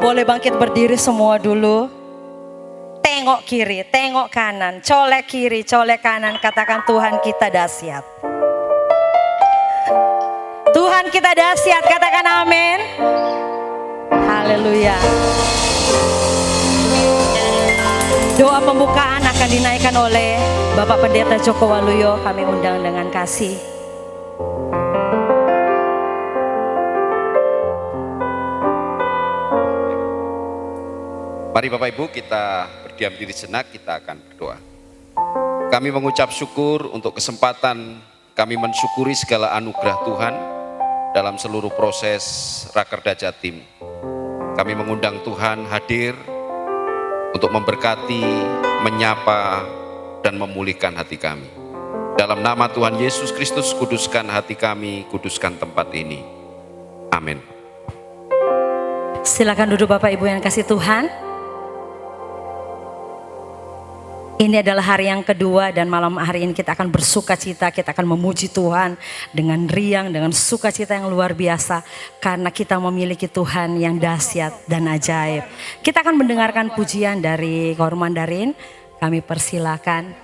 Boleh bangkit berdiri semua dulu. Tengok kiri, tengok kanan, colek kiri, colek kanan. Katakan Tuhan kita dahsyat. Tuhan kita dahsyat, katakan amin. Haleluya. Doa pembukaan akan dinaikkan oleh Bapak Pendeta Joko Waluyo. Kami undang dengan kasih. Mari Bapak Ibu kita berdiam diri sejenak, kita akan berdoa. Kami mengucap syukur untuk kesempatan kami mensyukuri segala anugerah Tuhan dalam seluruh proses Rakerda Jatim. Kami mengundang Tuhan hadir untuk memberkati, menyapa, dan memulihkan hati kami. Dalam nama Tuhan Yesus Kristus, kuduskan hati kami, kuduskan tempat ini. Amin. Silakan duduk Bapak Ibu yang kasih Tuhan. Ini adalah hari yang kedua dan malam hari ini kita akan bersuka cita, kita akan memuji Tuhan dengan riang, dengan sukacita yang luar biasa. Karena kita memiliki Tuhan yang dahsyat dan ajaib. Kita akan mendengarkan pujian dari Kor Mandarin, kami persilakan.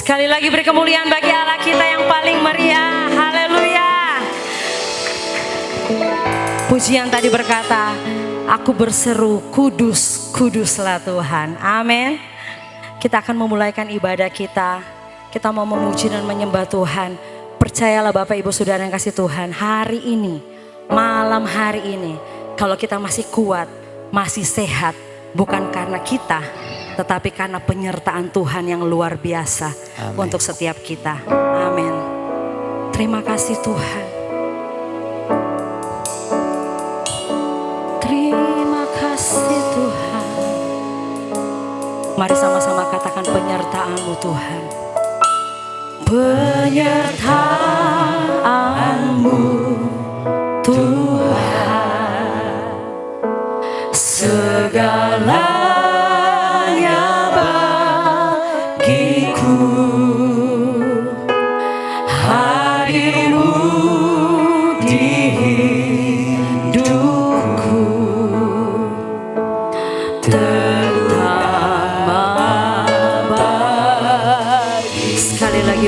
Sekali lagi beri kemuliaan bagi Allah kita yang paling meriah. Haleluya. Pujian tadi berkata, aku berseru kudus, kuduslah Tuhan. Amin. Kita akan memulaikan ibadah kita. Kita mau memuji dan menyembah Tuhan. Percayalah Bapak Ibu Saudara yang kasih Tuhan, hari ini, malam hari ini, kalau kita masih kuat, masih sehat, bukan karena kita, tetapi karena penyertaan Tuhan yang luar biasa. Amen. Untuk setiap kita. Amin. Terima kasih Tuhan. Terima kasih Tuhan. Mari sama-sama katakan penyertaan-Mu Tuhan. Penyertaan-Mu Tuhan. Segala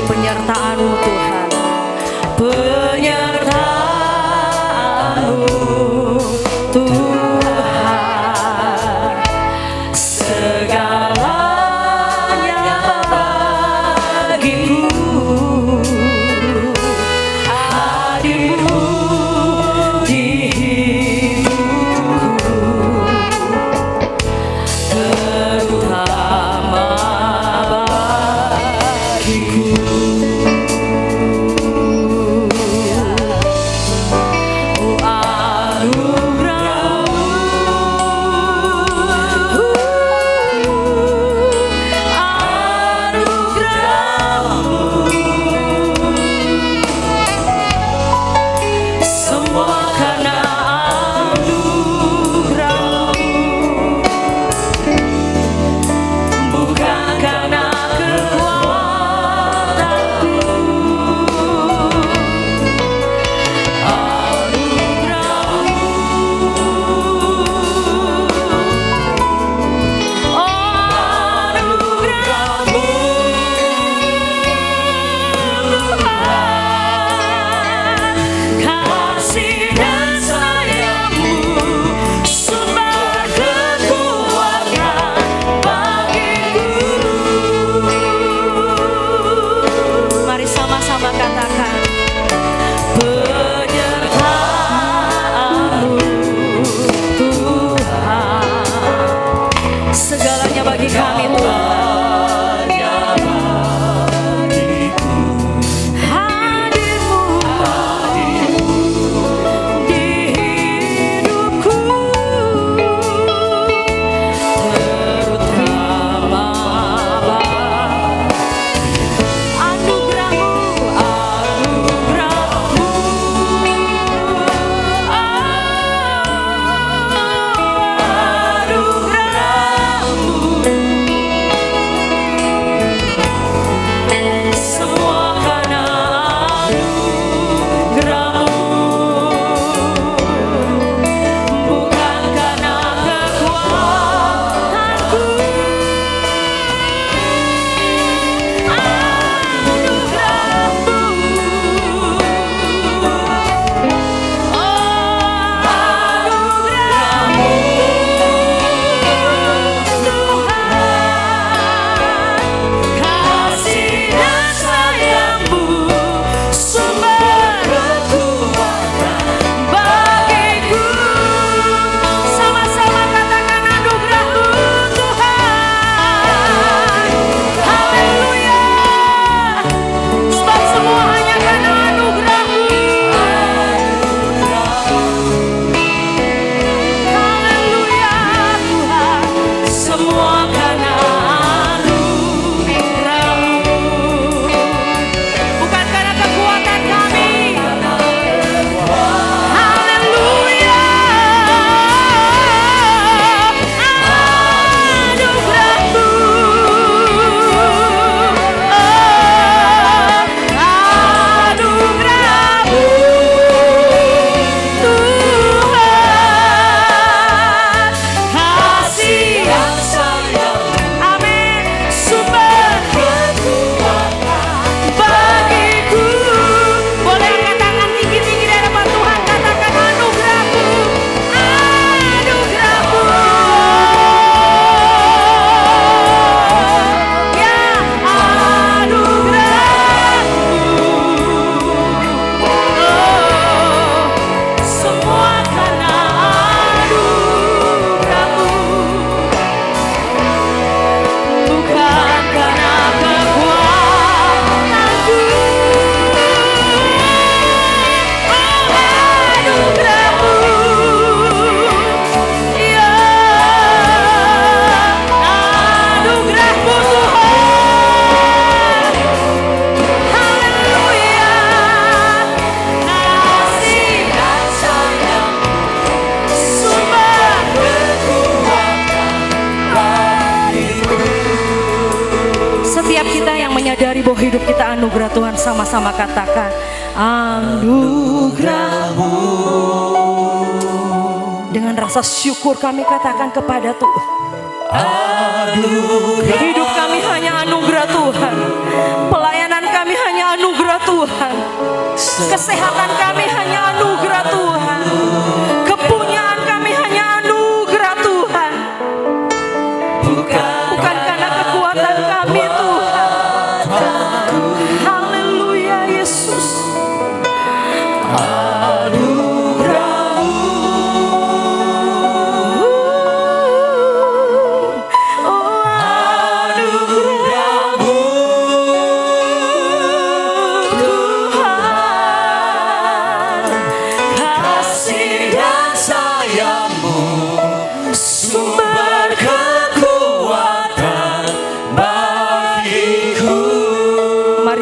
penyertaan-Mu Tuhan, penyertaan-Mu Tuhan, segalanya bagiku, hadir-Mu di hidupku, terutama bagiku. hanya anugerah Tuhan. Sama-sama katakan anugerah-Mu. Dengan rasa syukur kami katakan kepada Tuhan, anugerah. Hidup kami hanya anugerah Tuhan. Pelayanan kami hanya anugerah Tuhan. Kesehatan kami hanya anugerah Tuhan. Kepunyaan kami hanya anugerah Tuhan. Bukan karena kekuatan kami Tuhan. Haleluya Yesus.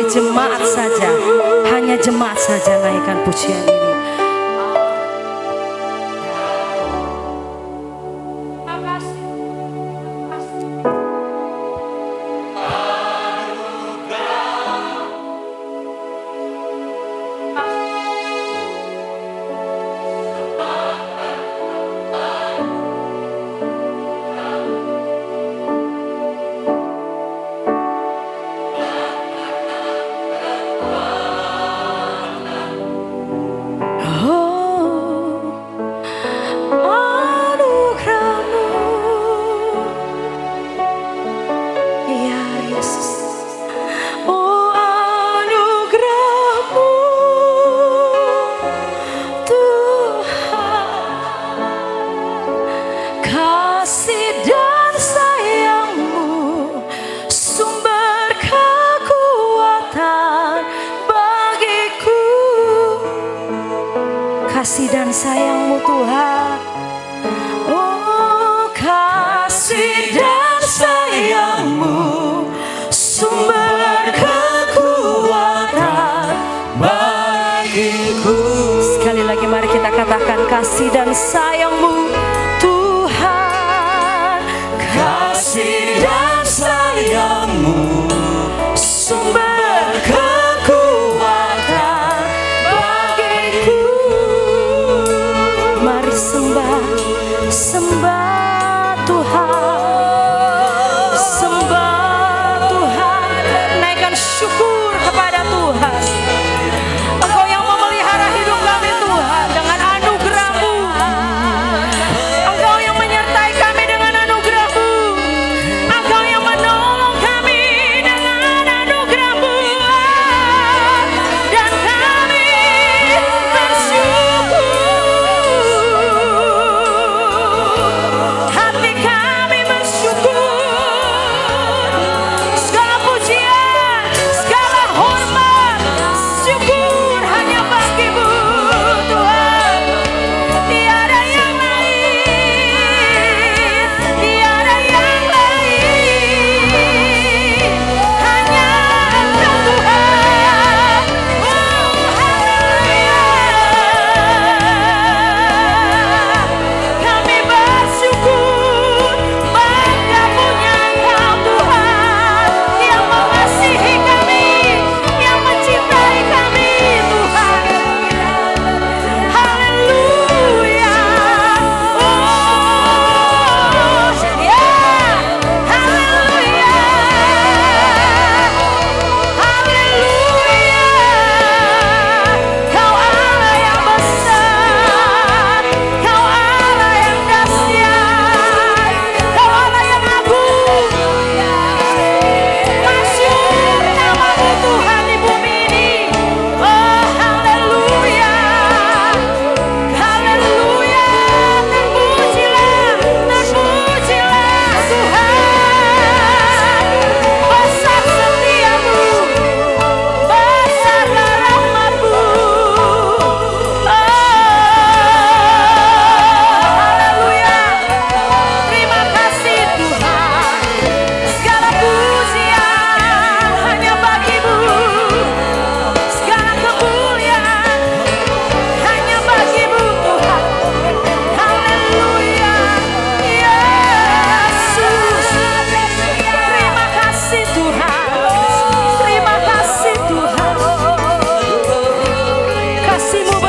Jemaat saja, hanya jemaat saja naikkan pujian ini. Kasih dan sayang-Mu Tuhan. Oh, kasih dan sayang-Mu, sumber kekuatan bagiku. Sekali lagi mari kita katakan kasih dan sayang-Mu Tuhan. Kasih dan sayang-Mu, sumber kekuatan bagiku. Mari sembah Tuhan, sembah Tuhan, naikkan syukur kepada Tuhan. Engkau yang memelihara hidup kami Tuhan dengan anugerah-Mu. Engkau yang menyertai kami dengan anugerah-Mu. Engkau yang menolong kami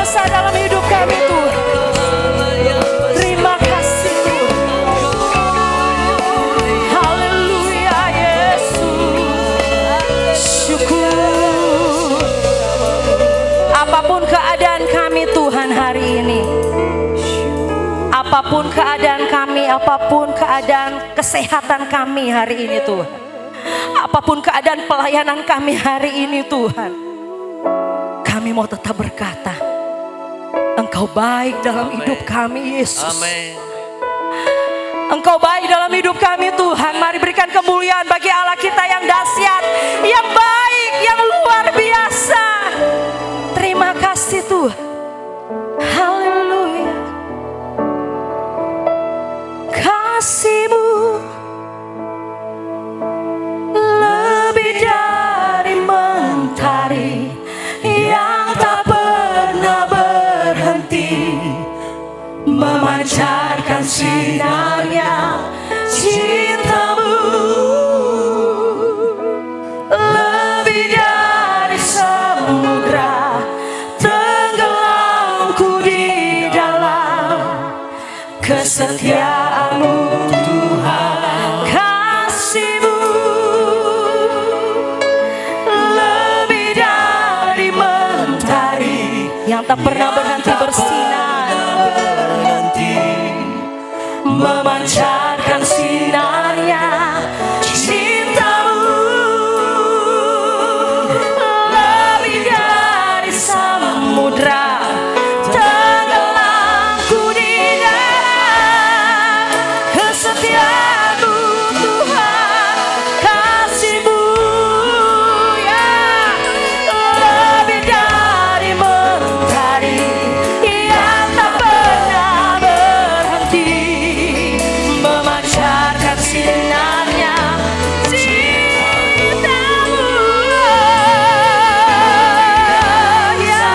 besar dalam hidup kami Tuhan. Terima kasih Tuhan. Haleluya Yesus. Syukur. Apapun keadaan kami Tuhan hari ini, apapun keadaan kami, apapun keadaan kesehatan kami hari ini Tuhan, apapun keadaan pelayanan kami hari ini Tuhan, kami mau tetap berkata, Engkau baik dalam hidup kami Yesus. Amin. Engkau baik dalam hidup kami Tuhan. Mari berikan kemuliaan bagi Allah kita yang dahsyat, yang baik, yang luar biasa. Terima kasih Tuhan. Haleluya. Kasih-Mu lebih dari mentari yang tak pernah berhenti, memancarkan sinarnya. Cinta-Mu lebih dari samudra, tenggelamku di dalam kesetiaan-Mu Tuhan. Kasih-Mu lebih dari mentari yang tak pernah berhenti bersinar, memancarkan sinarnya. Cinta-Mu lebih dari samudra, tenggelamku di dalam kesetiaan-Mu Tuhan. Kasih-Mu ya lebih dari mentari yang tak pernah berhenti, memancarkan sinarnya. Cinta-Mu ya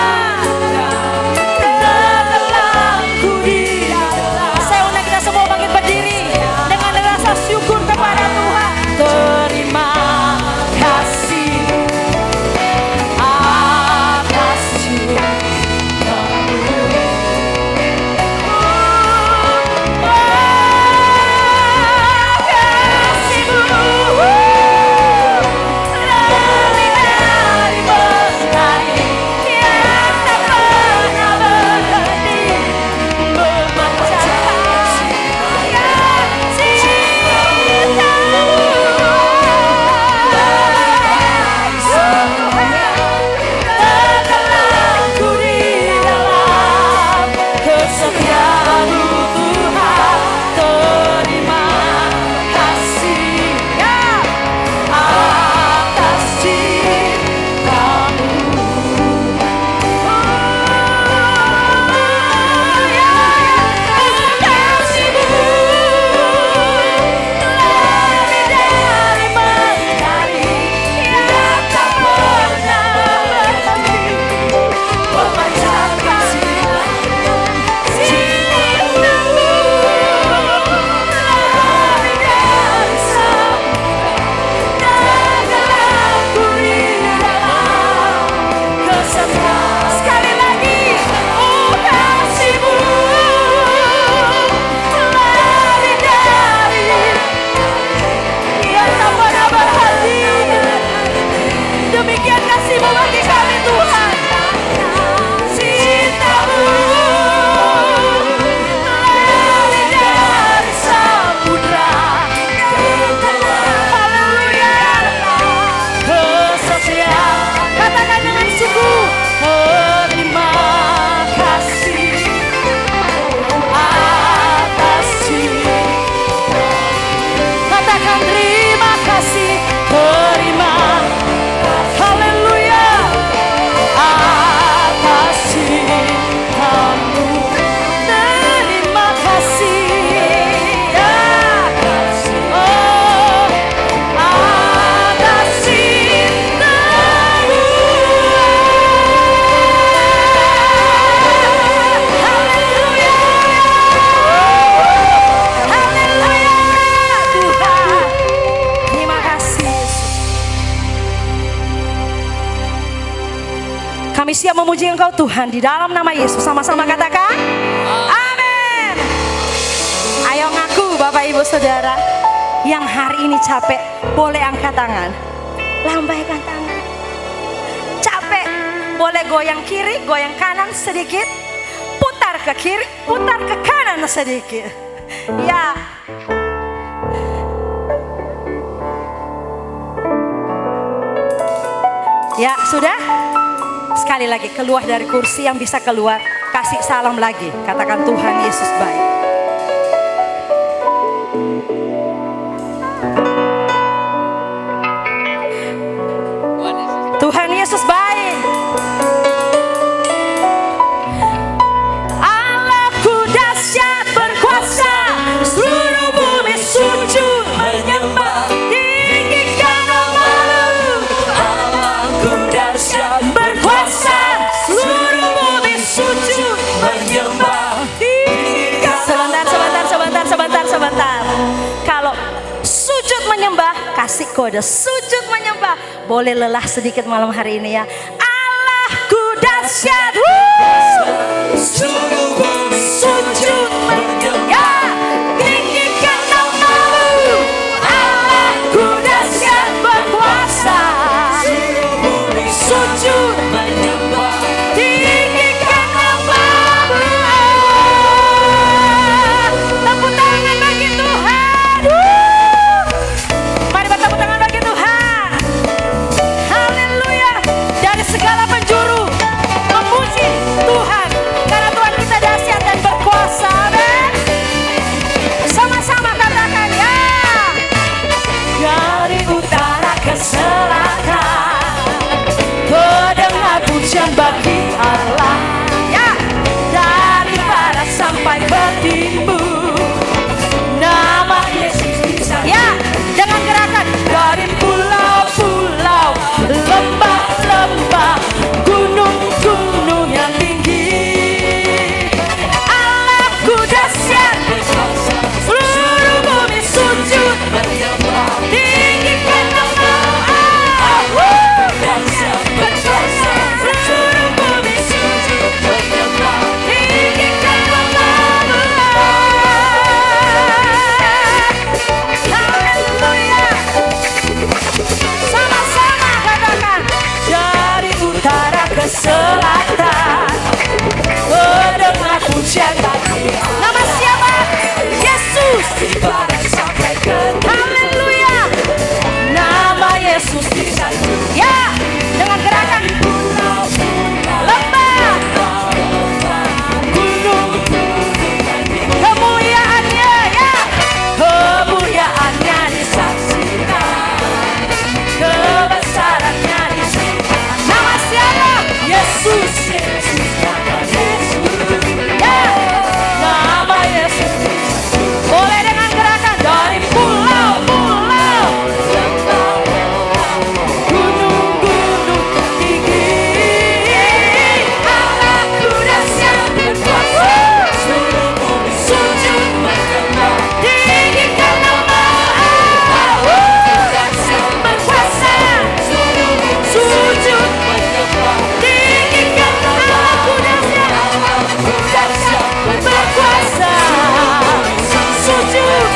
memuji Engkau Tuhan di dalam nama Yesus. Sama-sama katakan amin. Ayo ngaku Bapak Ibu Saudara yang hari ini capek, boleh angkat tangan, lambaikan tangan. Capek, boleh goyang kiri, goyang kanan sedikit, putar ke kiri, putar ke kanan sedikit. Ya. Ya, sudah? Sekali lagi, keluar dari kursi, yang bisa keluar, kasih salam lagi. Katakan Tuhan Yesus baik. Tuhan Yesus baik. Allahku dahsyat berkuasa, seluruh bumi sujud menyembah, tinggikan nama-Mu. Allahku dahsyat berkuasa, seluruh bumi sujud menyembah, tinggikan. Sebentar. Kalau sujud menyembah, kasih kode sujud menyembah. Boleh lelah sedikit malam hari ini ya. Allahku dahsyat, seluruh bumi sujud menyembah, ya, tinggikan nama-Mu. Allahku dahsyat berkuasa, seluruh bumi sujud menyembah, tinggikan nama-Mu. Tepuk tangan bagi Tuhan. Mari bertepuk tangan bagi Tuhan. Haleluya. Dari segala penjuru memuji Tuhan, karena Tuhan kita dahsyat dan berkuasa. Amin. Sama-sama katakan ya. Dari utara ke selatan, terdengar pujian bagi Allah. Ya. Dari barat sampai bertimur, nama Yesus bisa. Ya. Dengan gerakan dari pulau-pulau, lembah-lembah, gunung-gunung yang tinggi. Allahku dahsyat, seluruh bumi sujud menyembah, tinggikan nama-Mu. Seluruh bumi sujud menyembah, tinggikan nama-Mu. Haleluya. Sama-sama katakan dari utara ke selatan, terdengar pujian bagi nama siapa? Yesus. Haleluya. Nama Yesus bisa. Ya, dengan gerakan lembah, gunung, kemuliaannya, ya, kemuliaannya disaksikan, kebesarannya disaksikan. Nama siapa? Yesus. Ya, nama Yesus. Boleh dengan gerakan dari pulau-pulau, gunung-gunung tinggi. Allahku dahsyat berkuasa, seluruh bumi sujud menyembah, tinggikan nama-Mu. Dahsyat berkuasa, seluruh bumi sujud menyembah, tinggikan Allahku dahsyat. Dahsyat berkuasa, sujud,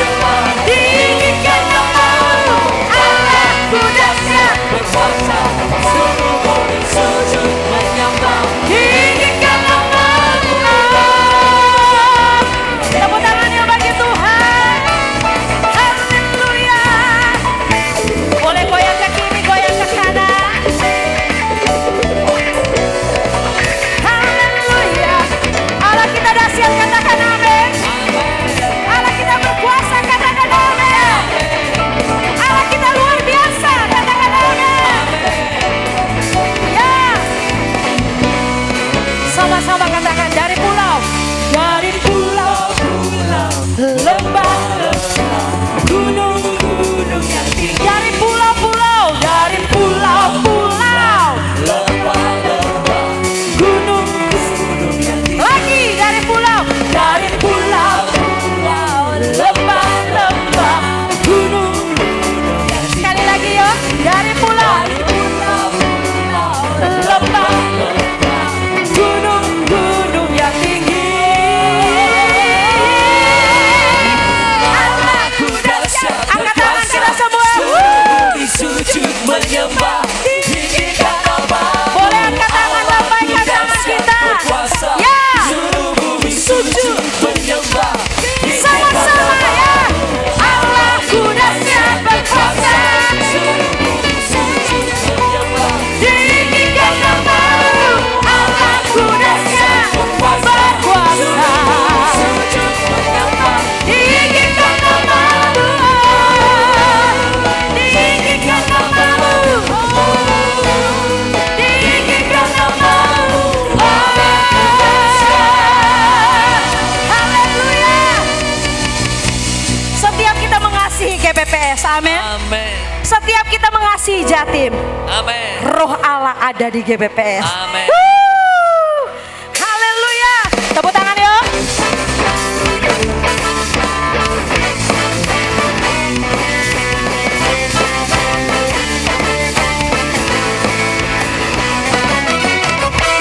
tinggikan nama-Mu. Allahku dahsyat berkuasa, seluruh bumi sujud menyembah, tinggikan nama-Mu. Tepuk tangannya bagi Tuhan. Haleluya. Boleh goyang ke kiri, goyang ke kanan. Haleluya. Allah kita dahsyat, katakan amin. Allah kita berkuasa, katakan amin. Allah kita luar biasa, katakan amin. Ya. Sama-sama katakan dari pulau, lembah, gunung-gunung yang tinggi. Dari pulau-pulau, gunung-gunung yang tinggi. Lagi dari pulau, lembah-lembah, gunung-gunung yang tinggi. Sekali lagi ya, dari pulau, lembah, GBPS, amin. Amin. Setiap kita mengasihi Jatim, Amin. roh Allah ada di GBPS. Amin. Haleluya. Tepuk tangan yuk.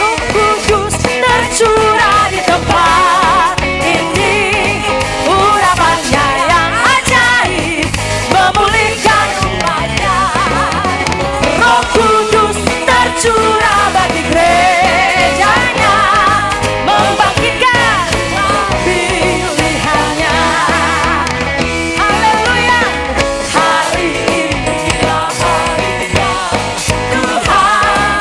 Roh Kudus tercurah di tempat ini, urapannya yang ajaib memulihkan umatnya. Roh Kudus tercurah bagi gerejanya, membangkitkan pilihannya. Haleluya. Hari inilah harinya Tuhan,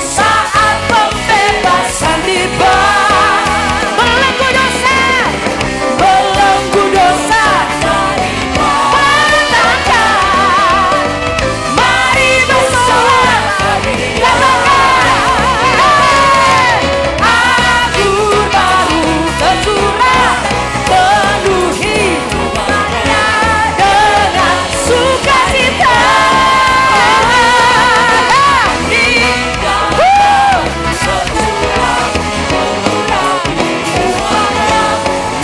saat pembebasan tiba. Belenggu dosa, belenggu dosa patahkan. Mari bersorak, katakan, anggur baru tercurah, penuhi umatnya dengan sukacita.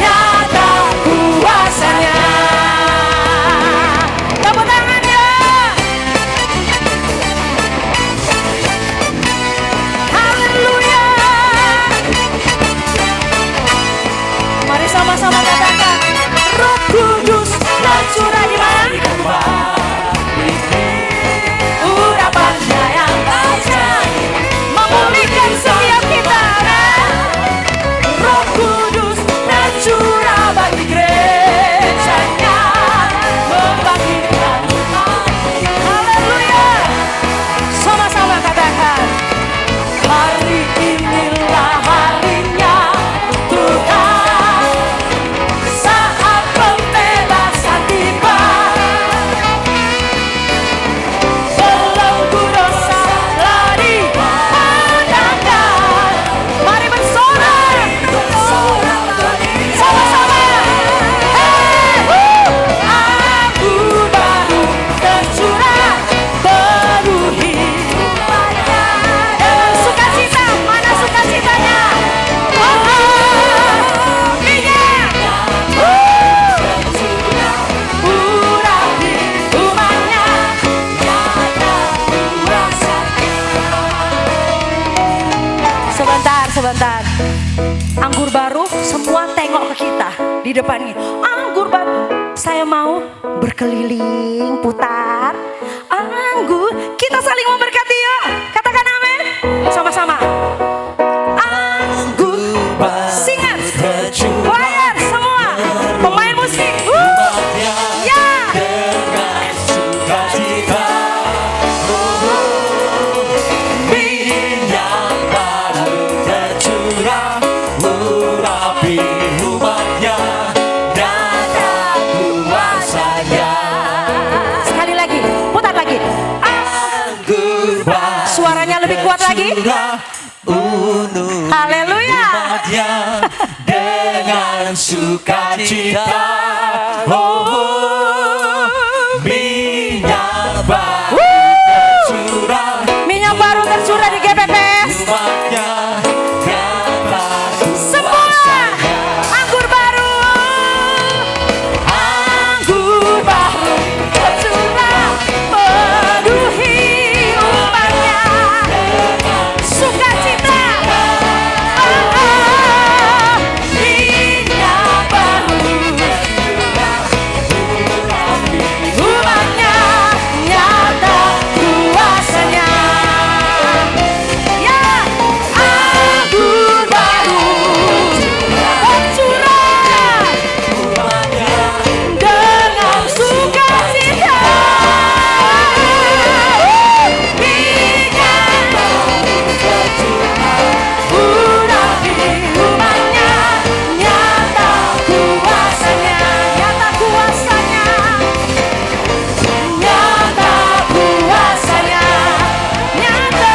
Nyata kuasanya. Tepuk tangan ya. Haleluya. Mari sama-sama katakan, Roh Kudus tercurah di mana? Urapannya yang ajaib memulihkan setiap kita. Roh Kudus tercurah bagi gerejanya, membangkitkan. Haleluya. Sama-sama katakan, hari inilah harinya Tuhan, saat pembebasan tiba. Belenggu dosa lari padamkan. Mari bersorak, sama-sama. Anggur baru tercurah, penuhi umatnya dengan sukacita. Mana sukacitanya? Minyak urapi umatnya, nyata kuasanya. Sebentar. Anggur baru, semua tengok ke kita di depan ini. Anggur baru, saya mau berkeliling, putar. Anggur, kita saling memberkati yuk. Katakan amin. Sama-sama. Anggur, singers, choir, semua pemain musik. Ya. Sekali lagi, putar lagi. Suaranya lebih kuat lagi. Haleluya. Dengan sukacita. Oh,